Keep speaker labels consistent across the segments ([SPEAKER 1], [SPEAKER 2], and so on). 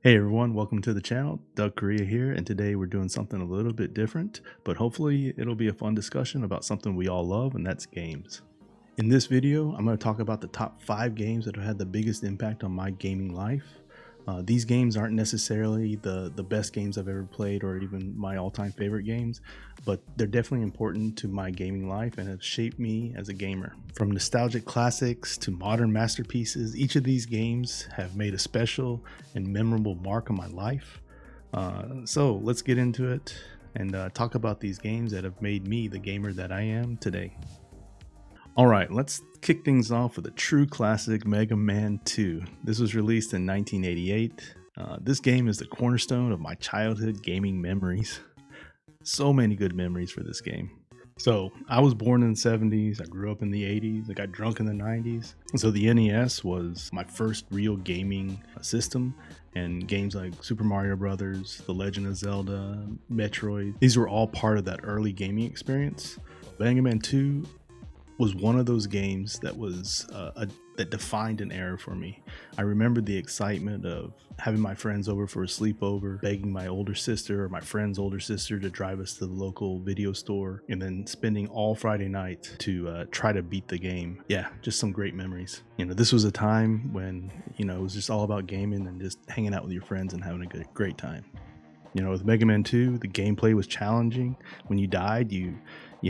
[SPEAKER 1] Hey everyone, welcome to the channel. Doug Korea here, and today we're doing something a little bit different, but hopefully it'll be a fun discussion about something we all love, and that's games. In this video, I'm going to talk about the top 5 games that have had the biggest impact on my gaming life. These games aren't necessarily the best games I've ever played or even my all-time favorite games, but they're definitely important to my gaming life and have shaped me as a gamer. From nostalgic classics to modern masterpieces, each of these games have made a special and memorable mark on my life. So let's get into it and talk about these games that have made me the gamer that I am today. All right, let's kick things off with a true classic, Mega Man 2. This was released in 1988. This game is the cornerstone of my childhood gaming memories. So many good memories for this game. So I was born in the 70s, I grew up in the 80s, I got drunk in the 90s. So the NES was my first real gaming system, and games like Super Mario Brothers, The Legend of Zelda, Metroid, these were all part of that early gaming experience. Mega Man 2 was one of those games that was that defined an era for me. I remember the excitement of having my friends over for a sleepover, begging my older sister or my friend's older sister to drive us to the local video store, and then spending all Friday night to try to beat the game. Yeah, just some great memories. This was a time when, it was just all about gaming and just hanging out with your friends and having a great time. With Mega Man 2, the gameplay was challenging. When you died, you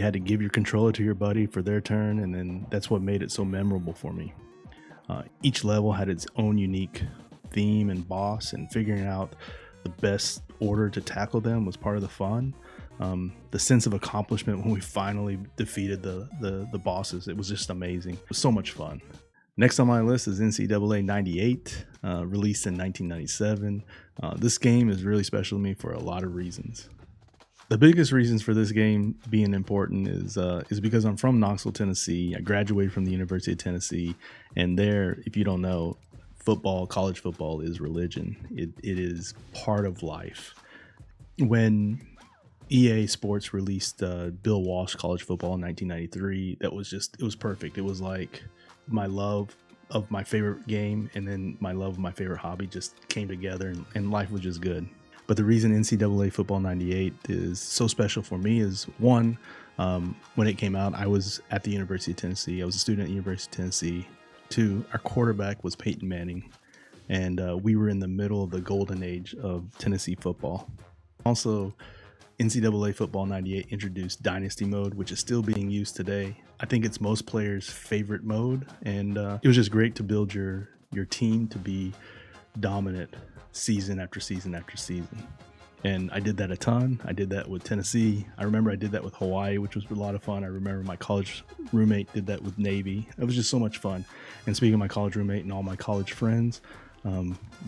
[SPEAKER 1] had to give your controller to your buddy for their turn, and then that's what made it so memorable for me. Each level had its own unique theme and boss, and figuring out the best order to tackle them was part of the fun. The sense of accomplishment when we finally defeated the bosses, it was just amazing. It was so much fun. Next on my list is NCAA 98, released in 1997. This game is really special to me for a lot of reasons. The biggest reasons for this game being important is because I'm from Knoxville, Tennessee. I graduated from the University of Tennessee, and there, if you don't know, college football is religion. It is part of life. When EA Sports released Bill Walsh College Football in 1993, it was perfect. It was like my love of my favorite game and then my love of my favorite hobby just came together, and life was just good. But the reason NCAA Football 98 is so special for me is, one, when it came out, I was at the University of Tennessee. I was a student at the University of Tennessee. Two, our quarterback was Peyton Manning, and we were in the middle of the golden age of Tennessee football. Also, NCAA Football 98 introduced Dynasty Mode, which is still being used today. I think it's most players' favorite mode, and it was just great to build your team to be dominant season after season after season. And I did that a ton. I did that with Tennessee. I remember I did that with Hawaii, which was a lot of fun. I remember my college roommate did that with Navy. It was just so much fun. And speaking of my college roommate and all my college friends,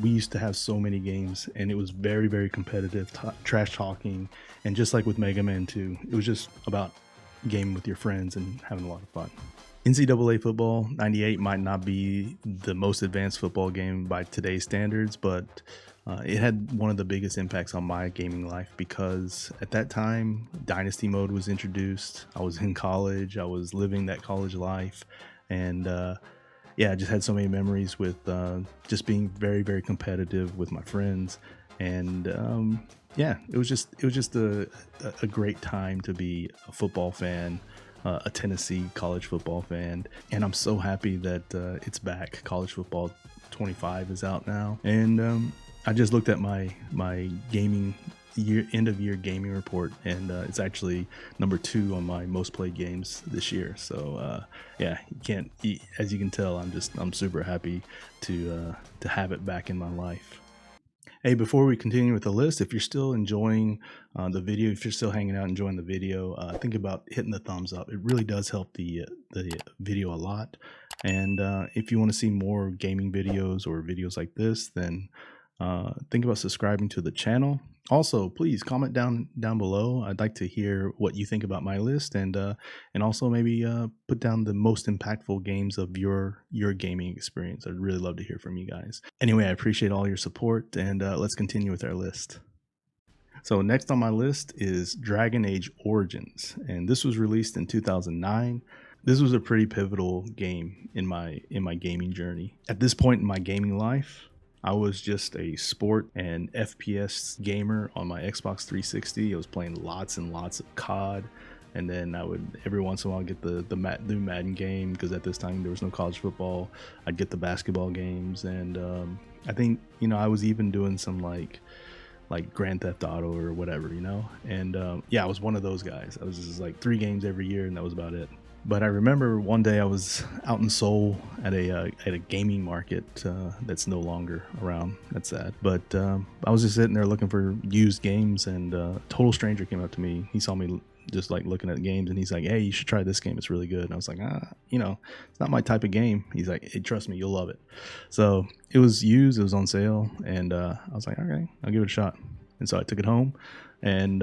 [SPEAKER 1] we used to have so many games, and it was very, very competitive, trash talking. And just like with Mega Man 2, it was just about gaming with your friends and having a lot of fun. NCAA Football 98 might not be the most advanced football game by today's standards, but it had one of the biggest impacts on my gaming life because at that time, Dynasty Mode was introduced. I was in college. I was living that college life. And I just had so many memories with just being very, very competitive with my friends. And it was just a great time to be a football fan. A Tennessee college football fan, and I'm so happy that it's back. College Football 25 is out now, and I just looked at my gaming end of year gaming report, and it's actually number 2 on my most played games this year. So as you can tell, I'm super happy to have it back in my life. Hey, before we continue with the list, if you're still enjoying the video, if you're still hanging out enjoying the video, think about hitting the thumbs up. It really does help the video a lot. And if you want to see more gaming videos or videos like this, then think about subscribing to the channel. Also, please comment down below. I'd like to hear what you think about my list, and also maybe put down the most impactful games of your gaming experience. I'd really love to hear from you guys. Anyway, I appreciate all your support, and let's continue with our list. So next on my list is Dragon Age Origins, and this was released in 2009. This was a pretty pivotal game in my gaming journey. At this point in my gaming life, I was just a sport and FPS gamer on my Xbox 360. I was playing lots and lots of COD, and then I would every once in a while get the new Madden game, because at this time there was no college football. I'd get the basketball games, and I think, I was even doing some like Grand Theft Auto or whatever, and yeah, I was one of those guys. I was just like 3 games every year, and that was about it. But I remember one day I was out in Seoul at a gaming market that's no longer around. That's sad. But I was just sitting there looking for used games, and a total stranger came up to me. He saw me just like looking at games, and he's like, "Hey, you should try this game. It's really good." And I was like, it's not my type of game. He's like, "Hey, trust me, you'll love it." So it was used. It was on sale, and I was like, "Okay, I'll give it a shot." And so I took it home, and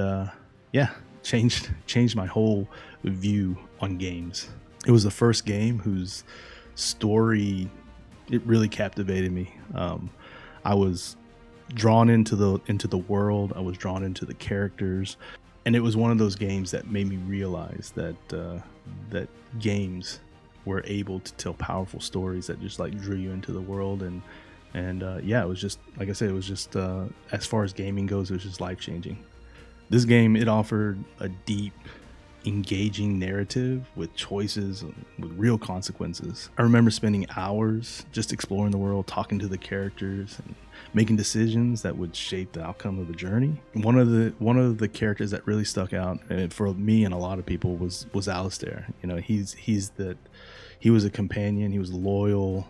[SPEAKER 1] yeah, changed my whole view on games. It was the first game whose story, it really captivated me. I was drawn into the world. I was drawn into the characters, and it was one of those games that made me realize that games were able to tell powerful stories that just like drew you into the world. And yeah, it was just, like I said, it was just as far as gaming goes, it was just life changing. This game, it offered a deep, engaging narrative with choices, with real consequences. I remember spending hours just exploring the world, talking to the characters, and making decisions that would shape the outcome of the journey. And one of the characters that really stuck out, and for me and a lot of people, was Alistair. He was a companion. He was loyal,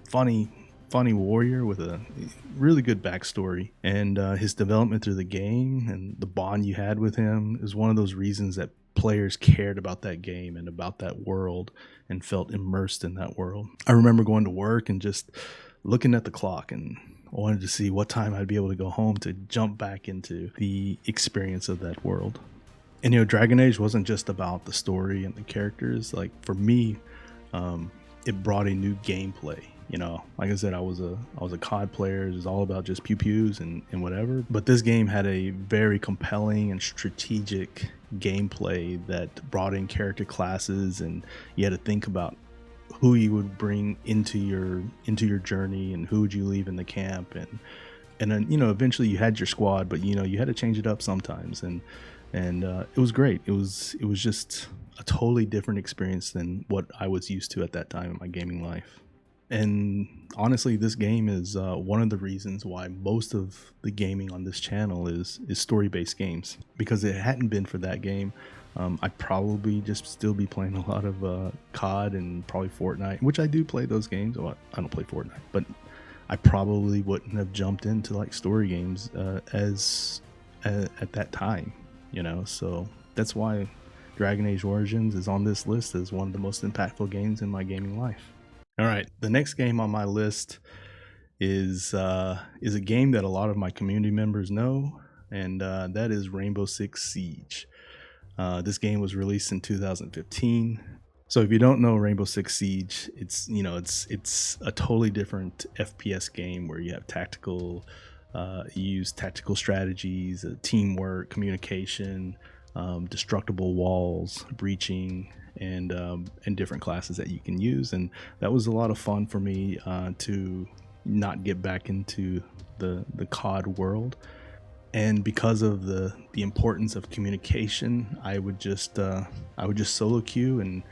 [SPEAKER 1] funny warrior with a really good backstory, and his development through the game and the bond you had with him is one of those reasons that players cared about that game and about that world and felt immersed in that world. I remember going to work and just looking at the clock and wanted to see what time I'd be able to go home to jump back into the experience of that world. And Dragon Age wasn't just about the story and the characters. Like, for me, it brought a new gameplay. Like I said, I was a COD player. It was all about just pew pews and whatever. But this game had a very compelling and strategic gameplay that brought in character classes, and you had to think about who you would bring into your journey and who would you leave in the camp, and then eventually you had your squad, but you had to change it up sometimes, and it was great. It was just a totally different experience than what I was used to at that time in my gaming life. And honestly, this game is one of the reasons why most of the gaming on this channel is story-based games. Because if it hadn't been for that game, I'd probably just still be playing a lot of COD and probably Fortnite, which I do play those games. Well, I don't play Fortnite, but I probably wouldn't have jumped into like story games at that time, So that's why Dragon Age Origins is on this list as one of the most impactful games in my gaming life. All right, the next game on my list is a game that a lot of my community members know, and that is Rainbow Six Siege. This game was released in 2015. So if you don't know Rainbow Six Siege, it's a totally different FPS game where you have tactical, you use tactical strategies, teamwork, communication, destructible walls, breaching, and different classes that you can use. And that was a lot of fun for me to not get back into the COD world. And because of the importance of communication, I would just solo queue and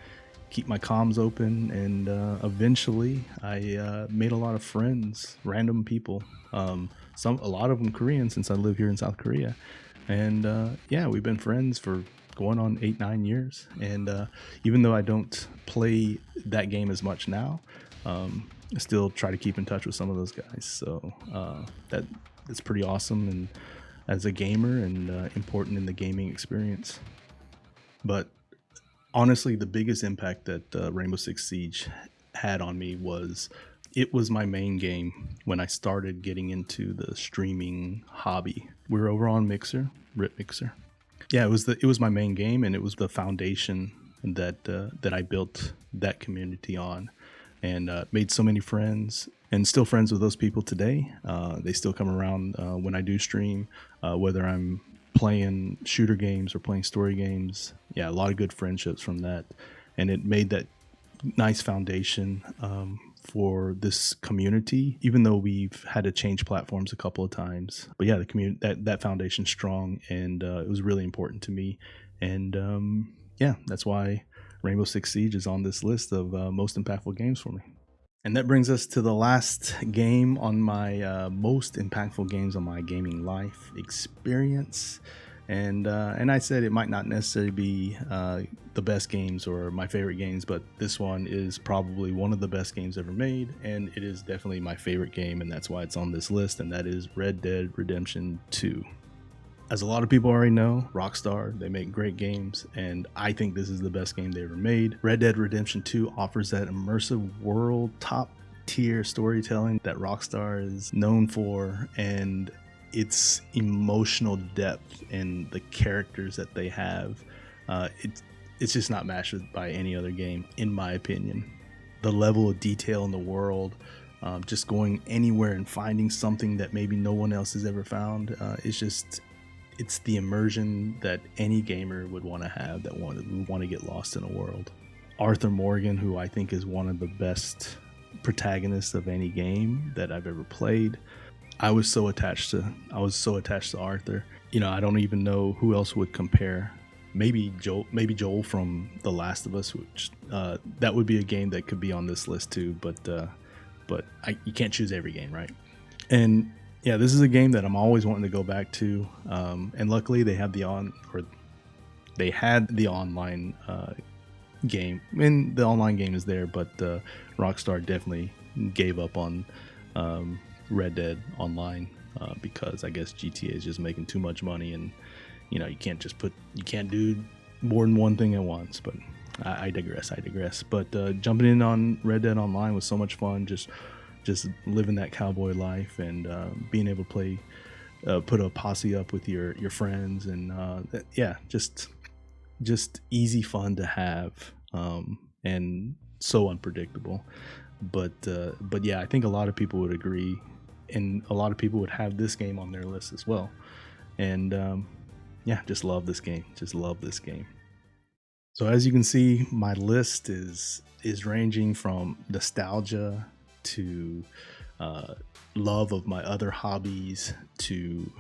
[SPEAKER 1] keep my comms open, and eventually I made a lot of friends, random people, a lot of them Korean, since I live here in South Korea. And yeah, we've been friends for going on 8-9 years, and even though I don't play that game as much now, I still try to keep in touch with some of those guys. So that's pretty awesome, and as a gamer, and important in the gaming experience. But honestly, the biggest impact that Rainbow Six Siege had on me was it was my main game when I started getting into the streaming hobby. We were over on Mixer, Rip Mixer. Yeah, it was my main game, and it was the foundation that I built that community on, and made so many friends, and still friends with those people today. They still come around when I do stream, whether I'm playing shooter games or playing story games. Yeah, a lot of good friendships from that, and it made that nice foundation for this community, even though we've had to change platforms a couple of times. But yeah, the community, that foundation's strong, and it was really important to me. And yeah, that's why Rainbow Six Siege is on this list of most impactful games for me. And that brings us to the last game on my most impactful games on my gaming life experience. And I said it might not necessarily be the best games or my favorite games, but this one is probably one of the best games ever made, and it is definitely my favorite game, and that's why it's on this list, and that is Red Dead Redemption 2. As a lot of people already know, Rockstar, they make great games, and I think this is the best game they ever made. Red Dead Redemption 2 offers that immersive world, top tier storytelling that Rockstar is known for, and its emotional depth and the characters that they have, it's just not matched by any other game, in my opinion. The level of detail in the world, just going anywhere and finding something that maybe no one else has ever found, it's the immersion that any gamer would want to have, that would want to get lost in a world. Arthur Morgan, who I think is one of the best protagonists of any game that I've ever played. I was so attached to Arthur. You know, I don't even know who else would compare. Maybe Joel from The Last of Us, which that would be a game that could be on this list too. But you can't choose every game, right? And yeah, this is a game that I'm always wanting to go back to. And luckily they had the online game, and the online game is there. But Rockstar definitely gave up on Red Dead Online because I guess GTA is just making too much money, and you know, you can't do more than one thing at once. But I digress. But jumping in on Red Dead Online was so much fun, just living that cowboy life, and being able to play, put a posse up with your friends, and yeah, just easy fun to have, and so unpredictable. But yeah, I think a lot of people would agree, and a lot of people would have this game on their list as well. And yeah, just love this game. So as you can see, my list is ranging from nostalgia to love of my other hobbies to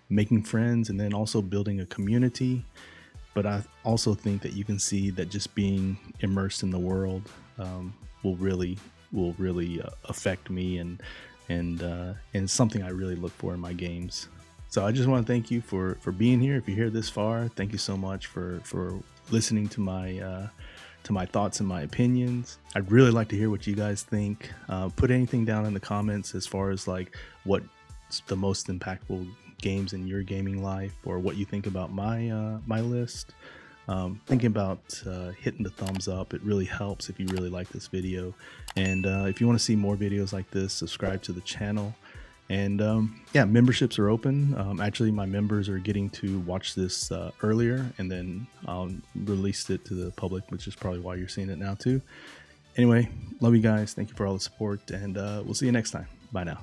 [SPEAKER 1] making friends, and then also building a community. But I also think that you can see that just being immersed in the world will really affect me, and something I really look for in my games. So I just want to thank you for being here. If you're here this far, thank you so much for listening to my thoughts and my opinions. I'd really like to hear what you guys think. Put anything down in the comments as far as like what's the most impactful games in your gaming life, or what you think about my list. Thinking about hitting the thumbs up. It really helps if you really like this video. And if you want to see more videos like this, subscribe to the channel. And yeah, memberships are open. Actually, my members are getting to watch this earlier, and then I'll release it to the public, which is probably why you're seeing it now too. Anyway, love you guys. Thank you for all the support, and we'll see you next time. Bye now.